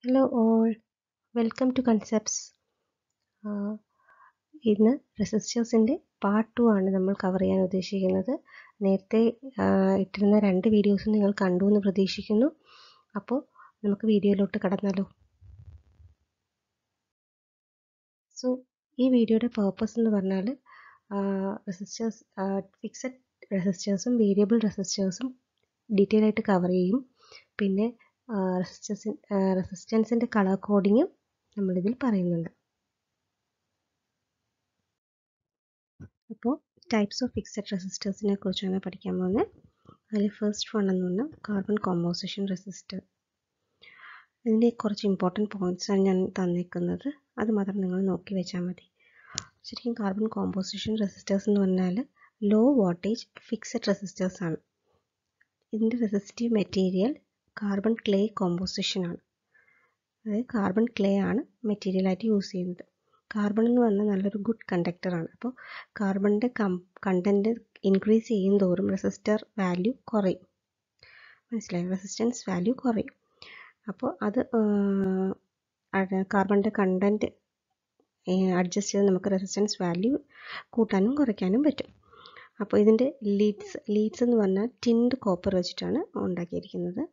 Hello all, welcome to Concepts. ഇന്ന് റെസിസ്റ്റേഴ്സിൻ്റെ part 2 ആണ് നമ്മൾ കവർ ചെയ്യാൻ ഉദ്ദേശിക്കുന്നത്. നേരത്തെ ഇട്ടിരുന്ന 2 വീഡിയോസും നിങ്ങൾ കണ്ടു എന്ന് പ്രതീക്ഷിക്കുന്നു. അപ്പോൾ നമുക്ക് വീഡിയോയിലോട്ട് കടന്നാലോ. സോ ഈ വീഡിയോയുടെ പേർപ്പസ് എന്ന് പറഞ്ഞാൽ റെസിസ്റ്റേഴ്സ്, ഫിക്സഡ് റെസിസ്റ്റേഴ്സും വേരിയബിൾ റെസിസ്റ്റേഴ്സും ഡീറ്റെയിൽ ആയിട്ട് കവർ ചെയ്യും. പിന്നെ റെസിസ്റ്റൻസിൻ്റെ കളർ കോഡിങ്ങും നമ്മളിതിൽ പറയുന്നുണ്ട്. അപ്പോൾ ടൈപ്സ് ഓഫ് ഫിക്സഡ് റെസിസ്റ്റേഴ്സിനെ കുറിച്ചാണ് പഠിക്കാൻ പോകുന്നത്. അതിൽ ഫസ്റ്റ് വൺ എന്ന് പറഞ്ഞാൽ കാർബൺ കോമ്പോസിഷൻ റെസിസ്റ്റർ. ഇതിൻ്റെ കുറച്ച് ഇമ്പോർട്ടൻറ്റ് പോയിൻറ്റ്സാണ് ഞാൻ തന്നിരിക്കുന്നത്, അത് മാത്രം നിങ്ങൾ നോക്കി വെച്ചാൽ മതി. ശരിക്കും കാർബൺ കോമ്പോസിഷൻ റെസിസ്റ്റേഴ്സ് എന്ന് പറഞ്ഞാൽ ലോ വോൾട്ടേജ് ഫിക്സഡ് റെസിസ്റ്റേഴ്സ് ആണ്. ഇതിൻ്റെ റെസിസ്റ്റീവ് മെറ്റീരിയൽ കാർബൺ ക്ലേ കോമ്പോസിഷനാണ്. അതായത് കാർബൺ ക്ലേ ആണ് മെറ്റീരിയലായിട്ട് യൂസ് ചെയ്യുന്നത്. കാർബൺ എന്ന് പറഞ്ഞാൽ നല്ലൊരു ഗുഡ് കണ്ടക്ടറാണ്. അപ്പോൾ കാർബണിൻ്റെ കണ്ടൻറ്റ് ഇൻക്രീസ് ചെയ്യും തോറും റെസിസ്റ്റർ വാല്യൂ കുറയും. മനസ്സിലായി? റെസിസ്റ്റൻസ് വാല്യൂ കുറയും. അപ്പോൾ അത് കാർബണിൻ്റെ കണ്ടൻറ്റ് അഡ്ജസ്റ്റ് ചെയ്ത് നമുക്ക് റെസിസ്റ്റൻസ് വാല്യൂ കൂട്ടാനും കുറയ്ക്കാനും പറ്റും. അപ്പോൾ ഇതിൻ്റെ ലീഡ്സ് എന്ന് പറഞ്ഞാൽ ടിൻഡ് കോപ്പർ വെച്ചിട്ടാണ് ഉണ്ടാക്കിയിരിക്കുന്നത്.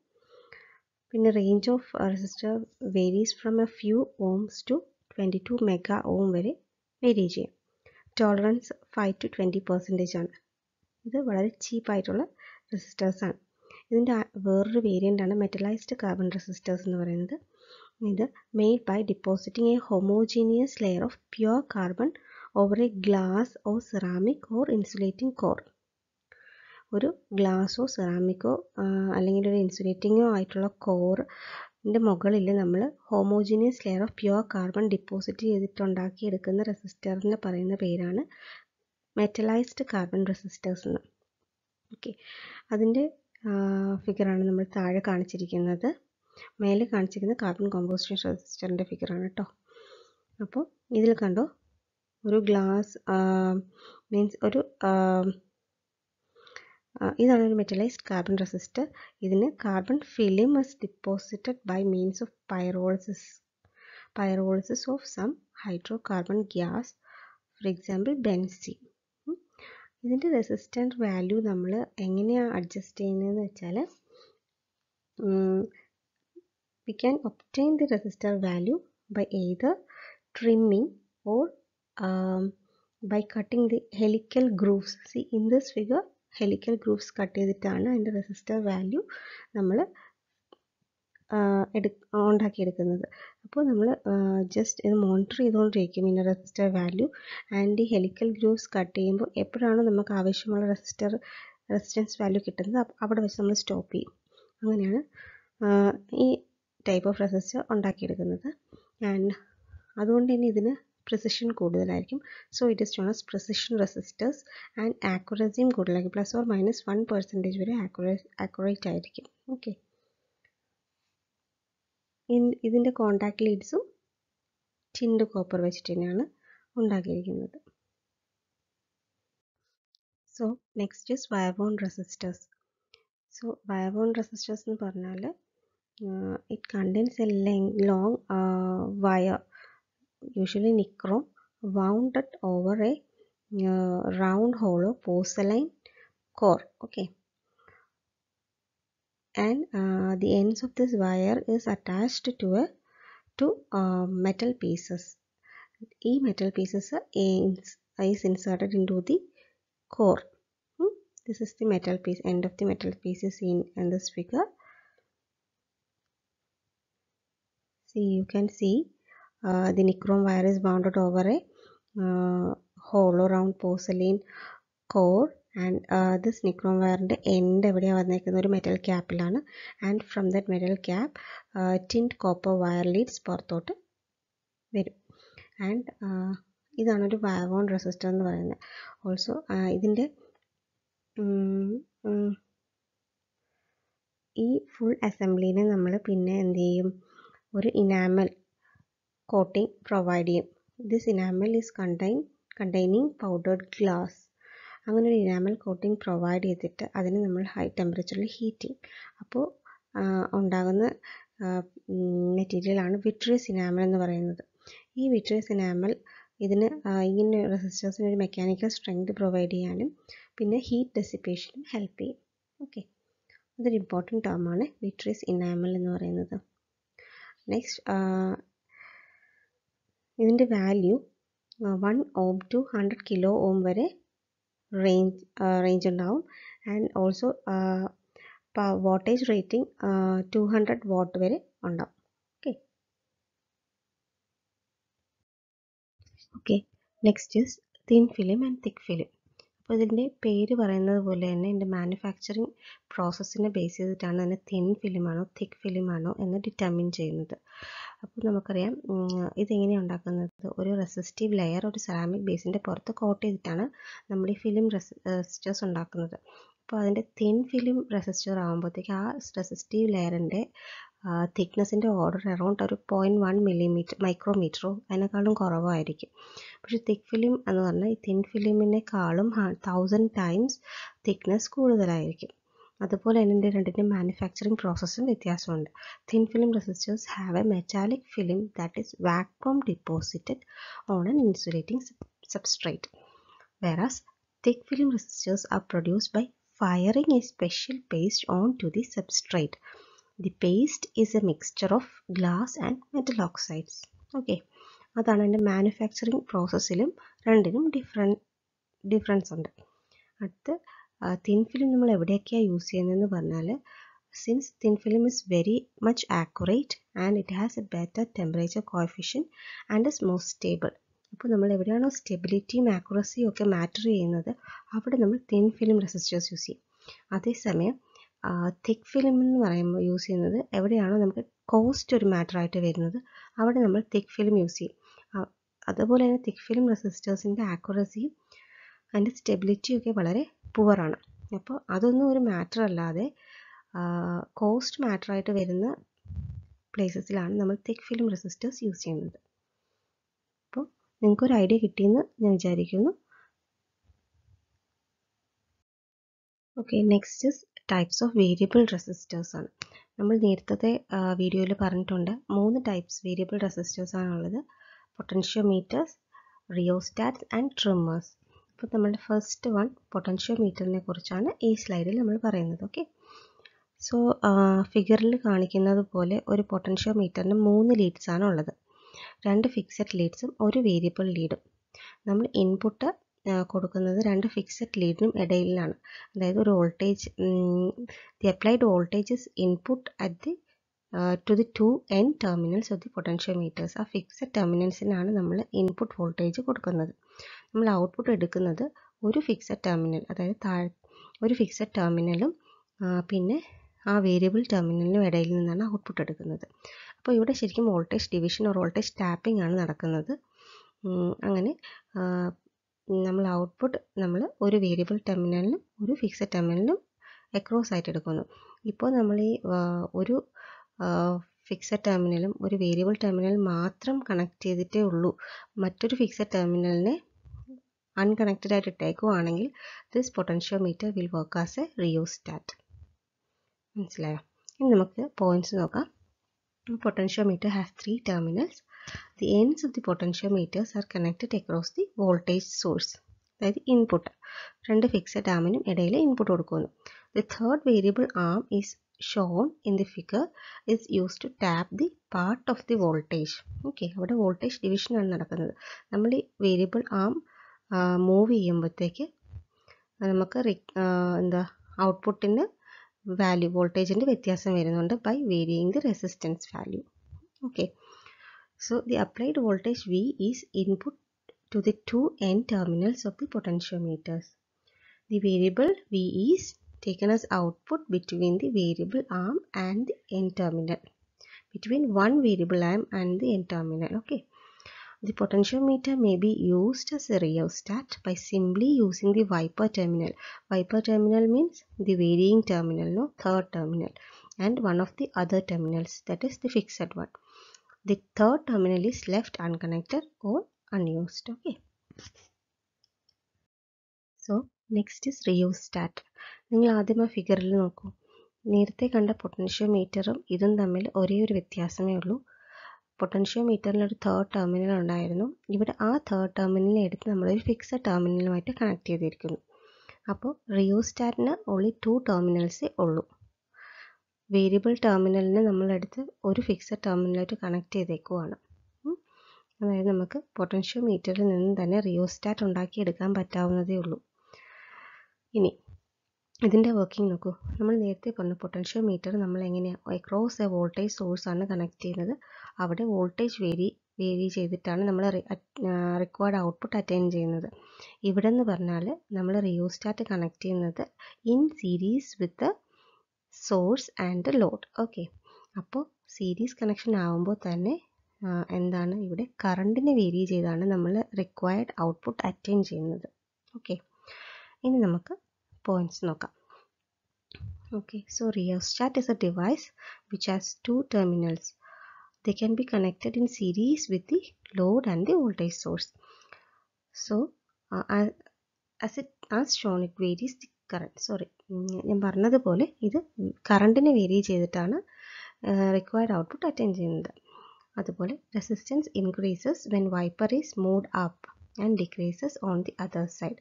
പിന്നെ range of resistor varies from a few ohms to 22 mega ohm വരെ വേരി ചെയ്യാം. ടോളറൻസ് 5 to 20% ആണ്. ഇത് വളരെ ചീപ്പായിട്ടുള്ള റെസിസ്റ്റേഴ്സാണ്. ഇതിൻ്റെ വേറൊരു വേരിയൻ്റാണ് മെറ്റലൈസ്ഡ് കാർബൺ റെസിസ്റ്റേഴ്സ് എന്ന് പറയുന്നത്. ഇത് made by depositing a homogeneous layer of pure carbon over a glass or ceramic or insulating core. ഒരു ഗ്ലാസോ സെറാമിക്കോ അല്ലെങ്കിൽ ഒരു ഇൻസുലേറ്റിങ്ങോ ആയിട്ടുള്ള കോറിൻ്റെ മുകളിൽ നമ്മൾ homogeneous layer of pure carbon deposit ചെയ്തിട്ടുണ്ടാക്കിയെടുക്കുന്ന റെസിസ്റ്ററിന് പറയുന്ന പേരാണ് മെറ്റലൈസ്ഡ് കാർബൺ റെസിസ്റ്റേഴ്സ് എന്ന്. ഓക്കെ, അതിൻ്റെ ഫിഗറാണ് നമ്മൾ താഴെ കാണിച്ചിരിക്കുന്നത്. മേലെ കാണിച്ചിരിക്കുന്നത് കാർബൺ കോമ്പോസിഷൻ റെസിസ്റ്ററിൻ്റെ ഫിഗറാണ് കേട്ടോ. അപ്പോൾ ഇതിൽ കണ്ടോ, ഒരു ഗ്ലാസ് മീൻസ് ഒരു ഇതാണ് ഒരു മെറ്റലൈസ്ഡ് കാർബൺ റെസിസ്റ്റർ. ഇതിന് carbon film is deposited by means of pyrolysis of some hydrocarbon gas, for example benzene. ഇതിൻ്റെ റെസിസ്റ്റൻറ്റ് വാല്യൂ നമ്മൾ എങ്ങനെയാണ് അഡ്ജസ്റ്റ് ചെയ്യുന്നതെന്ന് വെച്ചാൽ, we can obtain the resistor value by either trimming or by cutting the helical grooves. See, in this figure helical grooves cut ചെയ്തിട്ടാണ് അതിൻ്റെ resistor value നമ്മൾ ഉണ്ടാക്കിയെടുക്കുന്നത്. അപ്പോൾ നമ്മൾ ജസ്റ്റ് ഇത് മോണിറ്റർ ചെയ്തുകൊണ്ടിരിക്കും ഇതിൻ്റെ റെസിസ്റ്റർ വാല്യൂ. ആൻഡ് ഈ ഹെലിക്കൽ ഗ്രൂവ്സ് കട്ട് ചെയ്യുമ്പോൾ എപ്പോഴാണ് നമുക്ക് ആവശ്യമുള്ള റെസിസ്റ്റൻസ് വാല്യൂ കിട്ടുന്നത് അവിടെ വെച്ച് നമ്മൾ സ്റ്റോപ്പ് ചെയ്യും. അങ്ങനെയാണ് ഈ ടൈപ്പ് ഓഫ് റെസിസ്റ്റർ ഉണ്ടാക്കിയെടുക്കുന്നത്. ആൻഡ് അതുകൊണ്ട് തന്നെ ഇതിന് പ്രിസിഷൻ കൂടുതലായിരിക്കും. So it is known as precision resistors. And ആക്യുറസിയും കൂടുതലായിരിക്കും. +or -1% വരെ ആക്യുറേറ്റ് ആയിരിക്കും. ഓക്കെ, ഇതിൻ്റെ കോണ്ടാക്ട് ലീഡ്സും ടിൻഡ് കോപ്പർ വെച്ചിട്ട് തന്നെയാണ് ഉണ്ടാക്കിയിരിക്കുന്നത്. So next is wire bond resistors. So wire bond resistors എന്ന് പറഞ്ഞാൽ it contains a long wire, usually nichrome, wound over a round hollow porcelain core. Okay, and the ends of this wire is attached to metal pieces. E metal pieces is inserted into the core. This is the metal piece. End of the metal piece is in this figure. See, you can see the nichrome wire is bounded over a hollow round porcelain core, and this nichrome wire ന്റെ end എവിടെയാണ് വന്നിരിക്കുന്നത്? ഒരു metal ക്യാപ്പിലാണ്. And from that metal cap tinned copper wire leads പുറത്തോട്ട് വരും. And ഇതാണ് ഒരു wire bond resistor എന്ന് പറയുന്നത്. ഓൾസോ ഇതിൻ്റെ ഈ ഫുൾ അസംബ്ലിനെ നമ്മൾ പിന്നെ എന്ത് ചെയ്യും? ഒരു ഇനാമൽ കോട്ടിംഗ് പ്രൊവൈഡ് ചെയ്യും. This enamel is containing powdered glass. അങ്ങനെ ഒരു ഇനാമൽ കോട്ടിംഗ് പ്രൊവൈഡ് ചെയ്തിട്ട് അതിനെ നമ്മൾ ഹൈ ടെമ്പറേച്ചറിൽ ഹീറ്റ് ചെയ്യും. അപ്പോൾ ഉണ്ടാകുന്ന മെറ്റീരിയലാണ് വിട്രിയസ് ഇനാമൽ എന്ന് പറയുന്നത്. ഈ വിട്രിയസ് ഇനാമൽ ഇതിന് ഇങ്ങനെ റെസിസ്റ്റേഴ്സിന് ഒരു മെക്കാനിക്കൽ സ്ട്രെങ്ത് പ്രൊവൈഡ് ചെയ്യാനും പിന്നെ ഹീറ്റ് ഡെസിപ്പേഷനും ഹെൽപ്പ് ചെയ്യും. ഓക്കെ, അതൊരു ഇമ്പോർട്ടൻറ്റ് ടേമാണ് വിട്രിയസ് ഇനാമൽ എന്ന് പറയുന്നത്. നെക്സ്റ്റ്, ഇതിൻ്റെ value 1 ohm to 100 kilo ohm വരെ റേഞ്ച് ഉണ്ടാവും. And also voltage rating 200 what വരെ ഉണ്ടാവും. Okay, next is thin film and thick film. അപ്പോൾ ഇതിൻ്റെ പേര് പറയുന്നത് പോലെ തന്നെ ഇതിൻ്റെ മാനുഫാക്ചറിങ് പ്രോസസ്സിനെ ബേസ് ചെയ്തിട്ടാണ് അതിന് തിൻ ഫിലിമാണോ തിക്ക് ഫിലിമാണോ എന്ന് ഡിറ്റർമിൻ ചെയ്യുന്നത്. അപ്പോൾ നമുക്കറിയാം ഇതെങ്ങനെയാണ് ഉണ്ടാക്കുന്നത്. ഒരു റെസിസ്റ്റീവ് ലെയർ ഒരു സെറാമിക് ബേസിൻ്റെ പുറത്ത് കോട്ട് ചെയ്തിട്ടാണ് നമ്മൾ ഈ ഫിലിം റെസിസ്റ്റേഴ്സ് ഉണ്ടാക്കുന്നത്. അപ്പോൾ അതിൻ്റെ തിൻ ഫിലിം റെസിസ്റ്റർ ആകുമ്പോഴത്തേക്ക് ആ റെസിസ്റ്റീവ് ലെയറിൻ്റെ തിക്നെസ്സിൻ്റെ ഓർഡർ അറൗണ്ട് ഒരു 0.1 മില്ലിമീറ്റർ മൈക്രോമീറ്ററോ അതിനേക്കാളും കുറവായിരിക്കും. പക്ഷേ തിക്ക് ഫിലിം എന്ന് പറഞ്ഞാൽ ഈ തിൻ ഫിലിമിനേക്കാളും 1000 ടൈംസ് തിക്നെസ് കൂടുതലായിരിക്കും. അതുപോലെ തന്നെ ഇതിൻ്റെ രണ്ടിൻ്റെ മാനുഫാക്ചറിങ് പ്രോസസ്സും വ്യത്യാസമുണ്ട്. Thin film resistors have A metallic film that is vacuum deposited on an insulating substrate, whereas thick film resistors are produced by firing a special paste onto the substrate. The paste is a mixture of glass and metal oxides. Okay, അതാണ് അതിൻ്റെ manufacturing പ്രോസസ്സിലും രണ്ടിനും difference ഉണ്ട്. അടുത്ത് thin film നമ്മൾ എവിടെയൊക്കെയാണ് use ചെയ്യുന്നതെന്ന് പറഞ്ഞാൽ, since thin film is very much accurate and it has A better temperature coefficient and is more stable. അപ്പോൾ നമ്മൾ എവിടെയാണോ സ്റ്റെബിലിറ്റിയും ആക്യുറസിയും ഒക്കെ മാറ്റർ ചെയ്യുന്നത് അവിടെ നമ്മൾ തിൻ ഫിലിം റെസിസ്റ്റേഴ്സ് യൂസ് ചെയ്യും. അതേസമയം തിക്ക് ഫിലിം എന്ന് പറയുമ്പോൾ യൂസ് ചെയ്യുന്നത് എവിടെയാണോ നമുക്ക് കോസ്റ്റ് ഒരു മാറ്ററായിട്ട് വരുന്നത് അവിടെ നമ്മൾ തിക്ക് ഫിലിം യൂസ് ചെയ്യും. അതുപോലെ തന്നെ തിക്ക് ഫിലിം റെസിസ്റ്റേഴ്സിൻ്റെ ആക്യുറസിയും അതിൻ്റെ സ്റ്റെബിലിറ്റിയും ഒക്കെ വളരെ പുവറാണ്. അപ്പോൾ അതൊന്നും ഒരു മാറ്റർ അല്ലാതെ കോസ്റ്റ് മാറ്ററായിട്ട് വരുന്ന പ്ലേസസിലാണ് നമ്മൾ തിക്ക് ഫിലിം റെസിസ്റ്റേഴ്സ് യൂസ് ചെയ്യുന്നത്. അപ്പോൾ നിങ്ങൾക്കൊരു ഐഡിയ കിട്ടിയെന്ന് ഞാൻ വിചാരിക്കുന്നു. Okay, next is types of variable resistors ആണ്. നമ്മൾ നേരത്തെ വീഡിയോയിൽ പറഞ്ഞിട്ടുണ്ട് 3 ടൈപ്സ് വേരിയബിൾ റെസിസ്റ്റേഴ്സ് ആണുള്ളത്: പൊട്ടൻഷ്യോമീറ്റേഴ്സ്, റിയോസ്റ്റാറ്റ്സ് ആൻഡ് ട്രിമ്മേഴ്സ്. അപ്പോൾ നമ്മുടെ ഫസ്റ്റ് വൺ പൊട്ടൻഷ്യോമീറ്ററിനെ കുറിച്ചാണ് ഈ സ്ലൈഡിൽ നമ്മൾ പറയുന്നത്. ഓക്കെ, സോ ഫിഗറിൽ കാണിക്കുന്നത് പോലെ ഒരു പൊട്ടൻഷ്യോമീറ്ററിന് 3 ലീഡ്സ് ആണ് ഉള്ളത്. 2 ഫിക്സഡ് ലീഡ്സും ഒരു വേരിയബിൾ ലീഡും. നമ്മൾ ഇൻപുട്ട് കൊടുക്കുന്നത് 2 ഫിക്സഡ് ലീഡിനും ഇടയിലാണ്. അതായത് ഒരു voltage, the applied voltage is input at the to the 2 end terminals of the potentiometers. ആ ഫിക്സഡ് ടെർമിനൽസിനാണ് നമ്മൾ ഇൻപുട്ട് വോൾട്ടേജ് കൊടുക്കുന്നത്. നമ്മൾ ഔട്ട്പുട്ട് എടുക്കുന്നത് ഒരു ഫിക്സഡ് ടെർമിനൽ, അതായത് ഒരു ഫിക്സഡ് ടെർമിനലും പിന്നെ ആ വേരിയബിൾ ടെർമിനലിനും ഇടയിൽ നിന്നാണ് ഔട്ട്പുട്ട് എടുക്കുന്നത്. അപ്പോൾ ഇവിടെ ശരിക്കും voltage division or voltage tapping ആണ് നടക്കുന്നത്. അങ്ങനെ നമ്മൾ ഔട്ട്പുട്ട് നമ്മൾ ഒരു വേരിയബിൾ ടെർമിനലിനും ഒരു ഫിക്സഡ് ടെർമിനലിനും അക്രോസ് ആയിട്ട് എടുക്കുന്നു. ഇപ്പോൾ നമ്മൾ ഈ ഒരു ഫിക്സഡ് ടെർമിനലും ഒരു വേരിയബിൾ ടെർമിനലും മാത്രം കണക്ട് ചെയ്തിട്ടേ ഉള്ളൂ, മറ്റൊരു ഫിക്സഡ് ടെർമിനലിനെ അൺകണക്റ്റഡ് ആയിട്ട് ഇട്ടേക്കുവാണെങ്കിൽ this potentiometer will work as a rheostat. മനസ്സിലായോ? ഇനി നമുക്ക് പോയിന്റ്സ് നോക്കാം. Potentiometer has 3 terminals. The ends of the potentiometers are connected across the voltage source. അതായത് ഇൻപുട്ട് 2 ഫിക്സഡ് ആമിനും ഇടയിൽ ഇൻപുട്ട് കൊടുക്കുന്നു. The third variable arm is shown in the figure is used to tap the part of the voltage. Okay, അവിടെ voltage ഡിവിഷനാണ് നടക്കുന്നത്. നമ്മൾ ഈ variable ആം move ചെയ്യുമ്പോഴത്തേക്ക് നമുക്ക് ഔട്ട്പുട്ടിന് വാല്യൂ വോൾട്ടേജിൻ്റെ വ്യത്യാസം വരുന്നുണ്ട് by varying the resistance value. Okay, so the applied voltage V is input to the 2 end terminals of the potentiometers. The variable V is taken as output between the variable arm and the end terminal, between one variable arm and the end terminal. Okay, the potentiometer may be used as a rheostat by simply using the wiper terminal. Wiper terminal means the varying terminal, no, third terminal, and one of the other terminals, that is the fixed one. The third terminal is left unconnected or unused. Okay, so next is rheostat. നിങ്ങൾ ആദ്യം ആ ഫിഗറിൽ നോക്കൂ. നേരത്തെ കണ്ട പൊട്ടൻഷ്യോമീറ്ററും ഇതും തമ്മിൽ ഒരേ ഒരു വ്യത്യാസമേ ഉള്ളൂ. പൊട്ടൻഷ്യോമീറ്ററിനൊരു തേർഡ് ടെർമിനൽ ഉണ്ടായിരുന്നു. ഇവിടെ ആ തേർഡ് ടെർമിനലിനെ എടുത്ത് നമ്മളൊരു ഫിക്സഡ് ടെർമിനലുമായിട്ട് കണക്ട് ചെയ്തിരിക്കുന്നു. അപ്പോൾ റിയോസ്റ്റാറ്റിന് ഓൺലി 2 ടെർമിനൽസേ ഉള്ളൂ. വേരിയബിൾ ടെർമിനലിനെ നമ്മളെടുത്ത് ഒരു ഫിക്സഡ് ടെർമിനലായിട്ട് കണക്ട് ചെയ്തേക്കുവാണ്. അതായത് നമുക്ക് പൊട്ടൻഷ്യോമീറ്ററിൽ നിന്ന് തന്നെ റിയോസ്റ്റാറ്റ് ഉണ്ടാക്കിയെടുക്കാൻ പറ്റാവുന്നതേ ഉള്ളൂ. ഇനി ഇതിൻ്റെ വർക്കിംഗ് നോക്കൂ. നമ്മൾ നേരത്തെ പറഞ്ഞ പൊട്ടൻഷ്യോമീറ്റർ നമ്മൾ എങ്ങനെയാണ് അക്രോസ് എ വോൾട്ടേജ് സോഴ്സാണ് കണക്ട് ചെയ്യുന്നത്. അവിടെ വോൾട്ടേജ് വേരി ചെയ്തിട്ടാണ് നമ്മൾ റിക്വയർഡ് ഔട്ട്പുട്ട് അറ്റൈൻ ചെയ്യുന്നത്. ഇവിടെ എന്ന് പറഞ്ഞാൽ നമ്മൾ റിയോസ്റ്റാറ്റ് കണക്ട് ചെയ്യുന്നത് in series with source and load. Okay, അപ്പോൾ സീരീസ് കണക്ഷൻ ആകുമ്പോൾ തന്നെ എന്താണ് ഇവിടെ കറണ്ടിനെ വേരി ചെയ്താണ് നമ്മൾ റിക്വയർഡ് ഔട്ട്പുട്ട് അറ്റൈൻ ചെയ്യുന്നത്. ഓക്കെ, ഇനി നമുക്ക് പോയിന്റ്സ് നോക്കാം. Okay, so rheostat is a device which has 2 terminals. They can be connected in series with the load and the voltage source. So as shown, it varies the current. ഞാൻ പറഞ്ഞതുപോലെ ഇത് കറണ്ടിനെ vary ചെയ്തിട്ടാണ് required output attain ചെയ്യുന്നത്. അതുപോലെ resistance increases when wiper is moved up and decreases on the other side.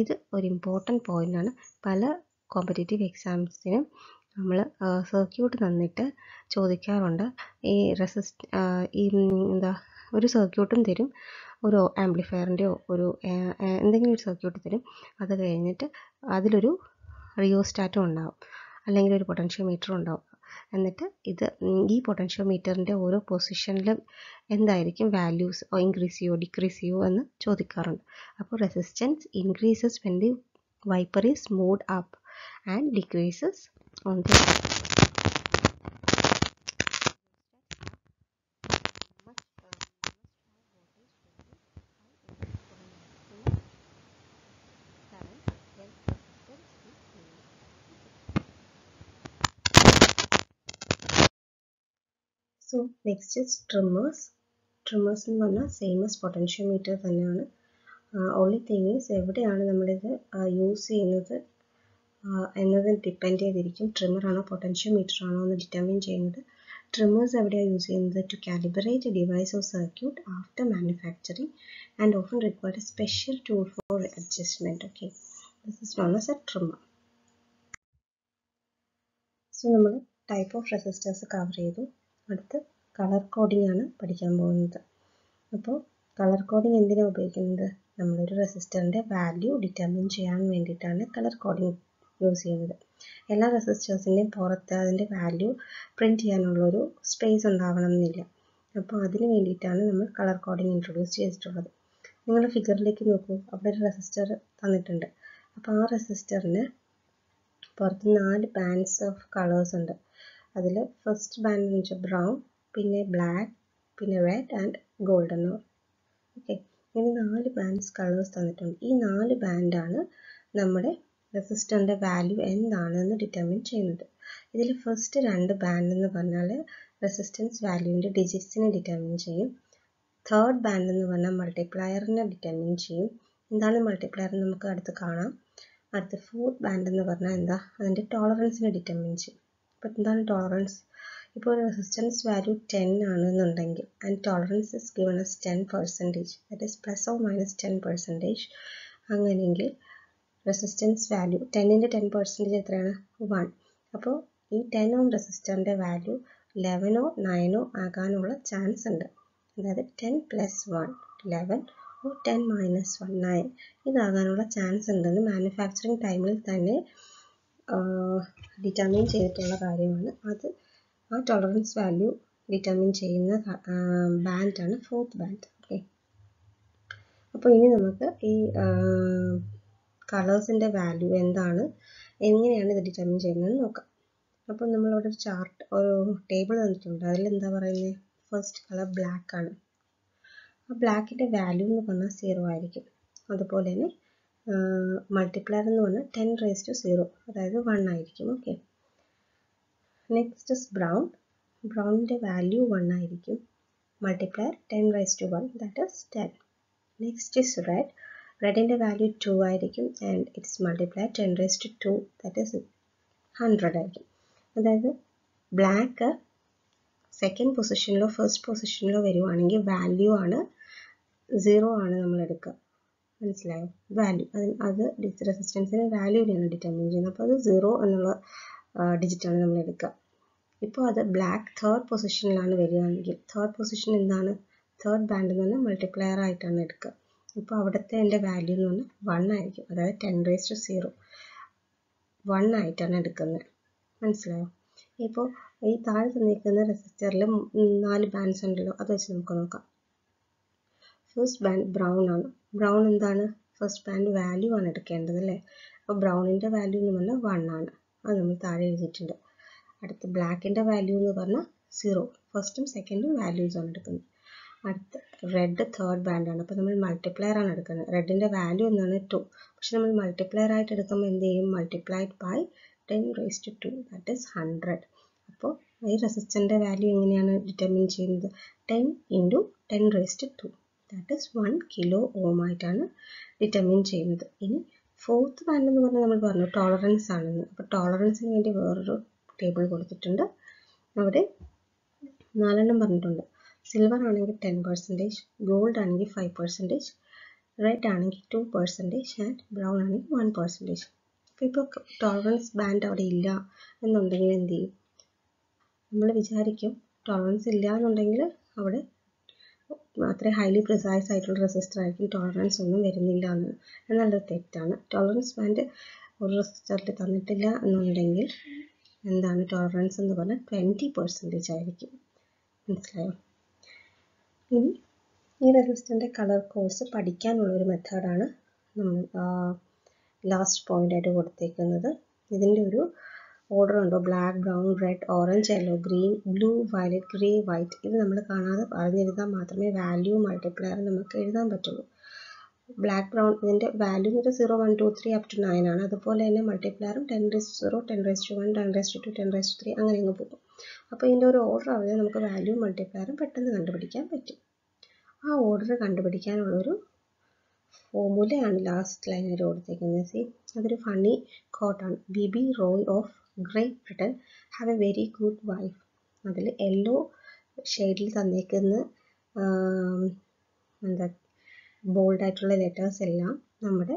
ഇത് ഒരു important പോയിൻ്റാണ്. പല കോമ്പറ്റേറ്റീവ് എക്സാംസിനും നമ്മൾ സർക്യൂട്ട് തന്നിട്ട് ചോദിക്കാറുണ്ട്. ഈ ഒരു സർക്യൂട്ടും തരും, ഒരു ആംപ്ലിഫയറിൻ്റെയോ ഒരു എന്തെങ്കിലും ഒരു സർക്യൂട്ട് തരും. അത് കഴിഞ്ഞിട്ട് അതിലൊരു റിയോസ്റ്റാറ്റും ഉണ്ടാവും, അല്ലെങ്കിൽ ഒരു പൊട്ടൻഷ്യോമീറ്ററും ഉണ്ടാവും. എന്നിട്ട് ഈ പൊട്ടൻഷ്യോമീറ്ററിൻ്റെ ഓരോ പൊസിഷനിലും എന്തായിരിക്കും വാല്യൂസ്, ഇൻക്രീസ് ചെയ്യോ ഡിക്രീസ് ചെയ്യോ എന്ന് ചോദിക്കാറുണ്ട്. അപ്പോൾ resistance increases when the wiper is moved up and decreases on the So next is trimmers. Trimmers എന്ന് പറഞ്ഞാൽ സെയിം as പൊട്ടൻഷ്യോമീറ്റർ തന്നെയാണ്. ഓൺലി തിങ് ഈസ് എവിടെയാണ് നമ്മളിത് യൂസ് ചെയ്യുന്നത് എന്നത് ഡിപ്പെൻഡ് ചെയ്തിരിക്കും. ട്രിമ്മർ ആണോ പൊട്ടൻഷ്യോമീറ്റർ ആണോ എന്ന് ഡിറ്റർമിൻ ചെയ്യുന്നത്. ട്രിമ്മേഴ്സ് എവിടെയാണ് യൂസ് ചെയ്യുന്നത്? To calibrate a device or circuit after manufacturing and often required a special tool for adjustment. Okay, this is known as a trimmer. So നമ്മൾ ടൈപ്പ് ഓഫ് റെസിസ്റ്റേഴ്സ് കവർ ചെയ്തു. അടുത്ത് colour coding ആണ് പഠിക്കാൻ പോകുന്നത്. അപ്പോൾ colour coding എന്തിനാണ് ഉപയോഗിക്കുന്നത്? നമ്മളൊരു റെസിസ്റ്ററിൻ്റെ വാല്യൂ ഡിറ്റർമിൻ ചെയ്യാൻ വേണ്ടിയിട്ടാണ് കളർ കോഡിംഗ് യൂസ് ചെയ്യുന്നത്. എല്ലാ റെസിസ്റ്റേഴ്സിൻ്റെയും പുറത്ത് അതിൻ്റെ വാല്യൂ പ്രിൻറ്റ് ചെയ്യാനുള്ളൊരു സ്പേസ് ഉണ്ടാവണം എന്നില്ല. അപ്പോൾ അതിന് വേണ്ടിയിട്ടാണ് നമ്മൾ കളർ കോഡിംഗ് ഇൻട്രൊഡ്യൂസ് ചെയ്തിട്ടുള്ളത്. നിങ്ങൾ ഫിഗറിലേക്ക് നോക്കൂ, അവിടെ ഒരു റെസിസ്റ്റർ തന്നിട്ടുണ്ട്. അപ്പോൾ ആ റെസിസ്റ്ററിന് പുറത്ത് 4 ബാൻഡ്സ് ഓഫ് കളേഴ്സ് ഉണ്ട്. അതിൽ ഫസ്റ്റ് ബാൻഡ് എന്ന് വെച്ചാൽ ബ്രൗൺ, പിന്നെ ബ്ലാക്ക്, പിന്നെ റെഡ് ആൻഡ് ഗോൾഡൻ. ഓക്കെ, ഇങ്ങനെ 4 ബാൻഡ്സ് കളേഴ്സ് തന്നിട്ടുണ്ട്. ഈ 4 ബാൻഡാണ് നമ്മുടെ റെസിസ്റ്ററിൻ്റെ വാല്യൂ എന്താണെന്ന് ഡിറ്റർമിൻ ചെയ്യുന്നത്. ഇതിൽ ഫസ്റ്റ് 2 ബാൻഡ് എന്ന് പറഞ്ഞാൽ റെസിസ്റ്റൻസ് വാല്യൂവിൻ്റെ ഡിജിറ്റ്സിനെ ഡിറ്റർമിൻ ചെയ്യും. തേർഡ് ബാൻഡ് എന്ന് പറഞ്ഞാൽ മൾട്ടിപ്ലയറിനെ ഡിറ്റർമിൻ ചെയ്യും. എന്താണ് മൾട്ടിപ്ലയർ എന്ന് നമുക്ക് അടുത്ത് കാണാം. അടുത്ത ഫോർത്ത് ബാൻഡ് എന്ന് പറഞ്ഞാൽ എന്താ? അതിൻ്റെ ടോളറൻസിനെ ഡിറ്റർമിൻ ചെയ്യും. അപ്പോൾ എന്താണ് ടോളറൻസ്? ഇപ്പോൾ ഒരു റെസിസ്റ്റൻസ് വാല്യൂ 10 ആണെന്നുണ്ടെങ്കിൽ and tolerance is given as 10%, that is plus or minus 10%. അങ്ങനെയെങ്കിൽ റെസിസ്റ്റൻസ് വാല്യൂ 10ൻ്റെ 10% എത്രയാണ്? 1. അപ്പോൾ ഈ 10 ഓം റെസിസ്റ്ററിൻ്റെ വാല്യൂ 11 9 ആകാനുള്ള ചാൻസ് ഉണ്ട്. അതായത് 10 + 1 11 or 10 - 1 9 ഇതാകാനുള്ള ചാൻസ് ഉണ്ടെന്ന് മാനുഫാക്ചറിങ് ടൈമിൽ തന്നെ ഡിറ്റർമിൻ ചെയ്തിട്ടുള്ള കാര്യമാണ്. അത് ആ ടോളറൻസ് വാല്യൂ ഡിറ്റർമിൻ ചെയ്യുന്ന ബാൻഡാണ് ഫോർത്ത് ബാൻഡ്. ഓക്കെ, അപ്പോൾ ഇനി നമുക്ക് ഈ കളേഴ്സിൻ്റെ വാല്യൂ എന്താണ്, എങ്ങനെയാണ് ഇത് ഡിറ്റർമിൻ ചെയ്യുന്നതെന്ന് നോക്കാം. അപ്പോൾ നമ്മളിവിടെ ഒരു ചാർട്ട്, ഒരു ടേബിൾ തന്നിട്ടുണ്ട്. അതിലെന്താ പറയുന്നത്? ഫസ്റ്റ് കളർ ബ്ലാക്ക് ആണ്. ആ ബ്ലാക്കിൻ്റെ വാല്യൂ എന്ന് പറഞ്ഞാൽ 0 ആയിരിക്കും. അതുപോലെ തന്നെ മൾട്ടിപ്ലയർ എന്ന് പറഞ്ഞാൽ 10⁻⁴, അതായത് 1 ആയിരിക്കും. Okay, next is brown. ബ്രൗണിൻ്റെ വാല്യൂ 1 ആയിരിക്കും. Multiplier 10⁻1, that is 10. Next is red. റെഡിൻ്റെ വാല്യൂ 2 ആയിരിക്കും and its multiplier 10⁻2, that is 100 ആയിരിക്കും. അതായത് ബ്ലാക്ക് സെക്കൻഡ് പൊസിഷനിലോ ഫസ്റ്റ് പൊസിഷനിലോ വരുവാണെങ്കിൽ വാല്യൂ ആണ് 0 ആണ് നമ്മൾ എടുക്കുക. മനസ്സിലായോ? വാല്യൂ അത് റെസിസ്റ്റൻസിന് വാല്യൂവിനെയാണ് ഡിറ്റർമിൻ ചെയ്യുന്നത്. അപ്പോൾ അത് 0 എന്നുള്ള ഡിജിറ്റാണ് നമ്മൾ എടുക്കുക. ഇപ്പോൾ അത് ബ്ലാക്ക് തേർഡ് പൊസിഷനിലാണ് വരികയാണെങ്കിൽ തേർഡ് പൊസിഷൻ എന്താണ്? തേർഡ് ബാൻഡ് എന്ന് പറഞ്ഞാൽ മൾട്ടിപ്ലയർ ആയിട്ടാണ് എടുക്കുക. ഇപ്പോൾ അവിടുത്തെ എൻ്റെ വാല്യൂ എന്ന് പറഞ്ഞാൽ 1 ആയിരിക്കും. അതായത് 10⁻0 1 ആയിട്ടാണ് എടുക്കുന്നത്. മനസ്സിലായോ? ഇപ്പോൾ ഈ താഴെ തന്നിരിക്കുന്ന റെസിസ്റ്ററിൽ 4 ബാൻഡ്സ് ഉണ്ടല്ലോ, അത് വെച്ച് നമുക്ക് നോക്കാം. ഫസ്റ്റ് ബാൻഡ് ബ്രൗൺ ആണ്. ബ്രൗൺ എന്താണ്? ഫസ്റ്റ് ബാൻഡ് വാല്യൂ ആണ് എടുക്കേണ്ടത് അല്ലേ? അപ്പോൾ ബ്രൗണിൻ്റെ വാല്യൂ എന്ന് പറഞ്ഞാൽ 1 ആണ്. അത് നമ്മൾ താഴെ എഴുതിയിട്ടുണ്ട്. അടുത്ത് ബ്ലാക്കിൻ്റെ വാല്യൂ എന്ന് പറഞ്ഞാൽ 0. ഫസ്റ്റും സെക്കൻഡും വാല്യൂസ് ആണ് എടുക്കുന്നത്. അടുത്ത് റെഡ് തേർഡ് ബാൻഡ് ആണ്. അപ്പോൾ നമ്മൾ മൾട്ടിപ്ലയർ ആണ് എടുക്കുന്നത്. റെഡിൻ്റെ വാല്യൂ എന്നാണ് 2. പക്ഷെ നമ്മൾ മൾട്ടിപ്ലയർ ആയിട്ട് എടുക്കുമ്പോൾ എന്ത് ചെയ്യും? Multiplied by 10⁻², that is 100. അപ്പോൾ ഈ റെസിസ്റ്ററിൻ്റെ വാല്യൂ എങ്ങനെയാണ് ഡിറ്റർമിൻ ചെയ്യുന്നത്? 10 × 10⁻², ദാറ്റ് ഈസ് 1 കിലോ ഓം ആയിട്ടാണ് ഡിറ്റർമിൻ ചെയ്യുന്നത്. ഇനി ഫോർത്ത് ബാൻഡ് എന്ന് പറഞ്ഞാൽ നമ്മൾ പറഞ്ഞു ടോളറൻസ് ആണെന്ന്. അപ്പോൾ ടോളറൻസിന് വേണ്ടി വേറൊരു ടേബിൾ കൊടുത്തിട്ടുണ്ട്. അവിടെ 4 പറഞ്ഞിട്ടുണ്ട്. സിൽവർ ആണെങ്കിൽ 10%, ഗോൾഡ് ആണെങ്കിൽ 5%, റെഡ് ആണെങ്കിൽ 2% ആൻഡ് ബ്രൗൺ ആണെങ്കിൽ 1%. അപ്പോൾ ഇപ്പോൾ ടോളറൻസ് ബാൻഡ് അവിടെ ഇല്ല എന്നുണ്ടെങ്കിൽ എന്ത് ചെയ്യും? നമ്മൾ വിചാരിക്കും ടോളറൻസ് ഇല്ല എന്നുണ്ടെങ്കിൽ അവിടെ അത്രയും ഹൈലി പ്രിസൈസ് ആയിട്ടുള്ള റെസിസ്റ്റർ ആയിരിക്കും, ടോളറൻസ് ഒന്നും വരുന്നില്ല എന്ന്. എന്നുള്ളത് തെറ്റാണ്. ടോളറൻസ് ബാൻഡ് ഒരു റെസിസ്റ്ററിൽ തന്നിട്ടില്ല എന്നുണ്ടെങ്കിൽ എന്താണ് ടോളറൻസ് എന്ന് പറഞ്ഞാൽ 20% ആയിരിക്കും. മനസ്സിലായോ? ഇനി ഈ റെസിസ്റ്ററിൻ്റെ കളർ കോഴ്സ് പഠിക്കാനുള്ള ഒരു മെത്തേഡാണ് നമ്മൾ ലാസ്റ്റ് പോയിന്റ് ആയിട്ട് കൊടുത്തേക്കുന്നത്. ഇതിൻ്റെ ഒരു ഓർഡർ ഉണ്ടോ? Black, brown, red, orange, yellow, green, blue, violet, grey, white. ഇത് നമ്മൾ കാണാതെ അറിഞ്ഞെഴുതാൻ മാത്രമേ വാല്യൂ മൾട്ടിപ്ലയർ നമുക്ക് എഴുതാൻ പറ്റുള്ളൂ. ബ്ലാക്ക്, ബ്രൗൺ ഇതിൻ്റെ വാല്യൂ എന്ന് 0, 1, 2, 3 up to 9 ആണ്. അതുപോലെ തന്നെ മൾട്ടിപ്ലയറും 10⁻0, 10⁻1, 10⁻2, 10⁻3 അങ്ങനെ അങ്ങ് പോകും. അപ്പോൾ ഇതിൻ്റെ ഒരു ഓർഡർ അറിയാൻ നമുക്ക് വാല്യൂ മൾട്ടിപ്ലയറും പെട്ടെന്ന് കണ്ടുപിടിക്കാൻ പറ്റും. ആ ഓർഡർ കണ്ടുപിടിക്കാനുള്ളൊരു ഫോർമുലയാണ് ലാസ്റ്റ് ലൈനിൽ കൊടുത്തേക്കുന്നത്. സി, അതൊരു ഫണ്ണി കോട്ടാണ്. B ROY of Great Britain have a very good wife. അതിൽ യെല്ലോ ഷെയ്ഡിൽ തന്നേക്കുന്ന എന്താ ബോൾഡായിട്ടുള്ള ലെറ്റേഴ്സ് എല്ലാം നമ്മുടെ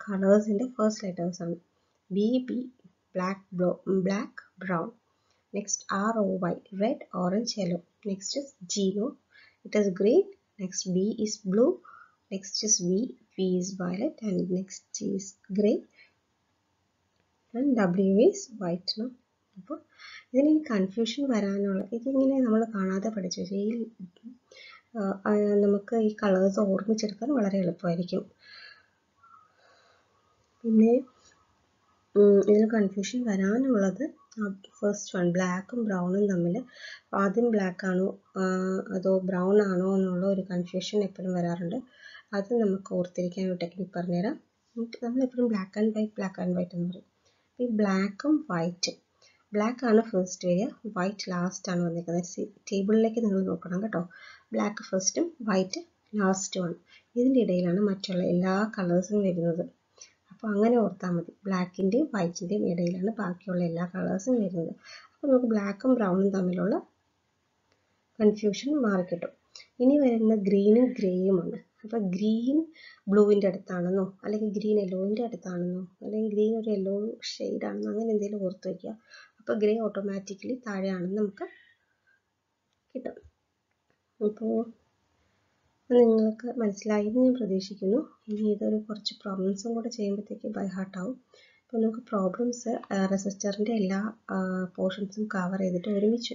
കളേഴ്സിൻ്റെ ഫസ്റ്റ് ലെറ്റേഴ്സാണ്. B black, brown. Next ROY, red, orange, yellow. Next is G, no, it is green. Next B is blue. Next is V is violet, and next G is grey, and W is white, no. അപ്പോൾ ഇതിന് confusion വരാനുള്ള ഇതിങ്ങനെ നമ്മൾ കാണാതെ പഠിച്ചു വെച്ചാൽ നമുക്ക് ഈ കളേഴ്സ് ഓർമ്മിച്ചെടുക്കാൻ വളരെ എളുപ്പമായിരിക്കും. പിന്നെ ഇതിന് കൺഫ്യൂഷൻ വരാനുള്ളത് ഫസ്റ്റ് വൺ ബ്ലാക്കും ബ്രൗണും തമ്മിൽ ആദ്യം ബ്ലാക്ക് ആണോ അതോ ബ്രൗൺ ആണോ എന്നുള്ള ഒരു കൺഫ്യൂഷൻ എപ്പോഴും വരാറുണ്ട്. അത് നമുക്ക് ഓർത്തിരിക്കാൻ ഒരു ടെക്നിക്ക് പറഞ്ഞുതരാം. നമ്മളെപ്പോഴും ബ്ലാക്ക് ആൻഡ് വൈറ്റ് എന്ന് പറയും. ഈ ബ്ലാക്കും വൈറ്റും, ബ്ലാക്ക് ആണ് ഫസ്റ്റ് വരിക, വൈറ്റ് ലാസ്റ്റ് ആണ് വന്നിരിക്കുന്നത്. ടേബിളിലേക്ക് നിങ്ങൾ നോക്കണം കേട്ടോ. ബ്ലാക്ക് ഫസ്റ്റും വൈറ്റ് ലാസ്റ്റുമാണ്. ഇതിൻ്റെ ഇടയിലാണ് മറ്റുള്ള എല്ലാ കളേഴ്സും വരുന്നത്. അപ്പോൾ അങ്ങനെ ഓർത്താൽ മതി. ബ്ലാക്കിൻ്റെയും വൈറ്റിൻ്റെയും ഇടയിലാണ് ബാക്കിയുള്ള എല്ലാ കളേഴ്സും വരുന്നത്. അപ്പോൾ നമുക്ക് ബ്ലാക്കും ബ്രൗണും തമ്മിലുള്ള കൺഫ്യൂഷൻ മാറിക്കിട്ടും. ഇനി വരുന്ന ഗ്രീനും ഗ്രേയുമാണ്. അപ്പോൾ ഗ്രീൻ ബ്ലൂവിൻ്റെ അടുത്താണെന്നോ അല്ലെങ്കിൽ ഗ്രീൻ യെല്ലോവിൻ്റെ അടുത്താണെന്നോ അല്ലെങ്കിൽ ഗ്രീൻ ഒരു യെല്ലോ ഷെയ്ഡാണെന്നോ അങ്ങനെ എന്തെങ്കിലും ഓർത്ത് വയ്ക്കുക. അപ്പോൾ ഗ്രേ ഓട്ടോമാറ്റിക്കലി താഴെയാണെന്ന് നമുക്ക് കിട്ടും. അപ്പോൾ നിങ്ങൾക്ക് മനസ്സിലായി എന്ന് ഞാൻ പ്രതീക്ഷിക്കുന്നു. ഇനി ഇതൊരു കുറച്ച് പ്രോബ്ലംസും കൂടെ ചെയ്യുമ്പോഴത്തേക്ക് ബൈ ഹാർട്ട് ആവും. അപ്പോൾ നമുക്ക് പ്രോബ്ലംസ് റെസിസ്റ്ററിൻ്റെ എല്ലാ പോർഷൻസും കവർ ചെയ്തിട്ട് ഒരുമിച്ച്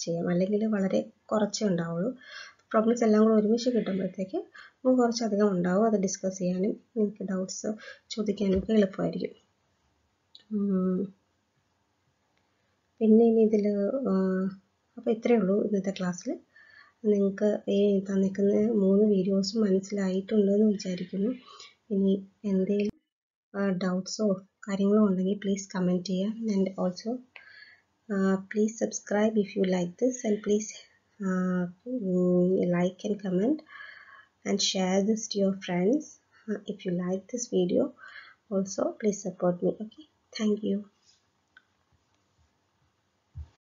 ചെയ്യാം, അല്ലെങ്കിൽ വളരെ കുറച്ചേ ഉണ്ടാവുള്ളൂ. പ്രോബ്ലംസ് എല്ലാം കൂടെ ഒരുമിച്ച് കിട്ടുമ്പോഴത്തേക്ക് നമുക്ക് കുറച്ചധികം ഉണ്ടാവും. അത് ഡിസ്കസ് ചെയ്യാനും നിങ്ങൾക്ക് ഡൗട്ട്സ് ചോദിക്കാനും ഒക്കെ എളുപ്പമായിരിക്കും. പിന്നെ ഇനി ഇതിൽ അപ്പോൾ ഇത്രയേ ഉള്ളൂ ഇന്നത്തെ ക്ലാസ്സിൽ. നിങ്ങൾക്ക് ഈ തന്നിരിക്കുന്ന 3 വീഡിയോസും മനസ്സിലായിട്ടുണ്ടെന്ന് വിചാരിക്കുന്നു. ഇനി എന്തെങ്കിലും ഡൗട്ട്സോ കാര്യങ്ങളോ ഉണ്ടെങ്കിൽ പ്ലീസ് കമൻറ്റ് ചെയ്യാം. And also please subscribe if you like this, and please like and comment and share this to your friends if you like this video. Also please support me. Okay, thank you.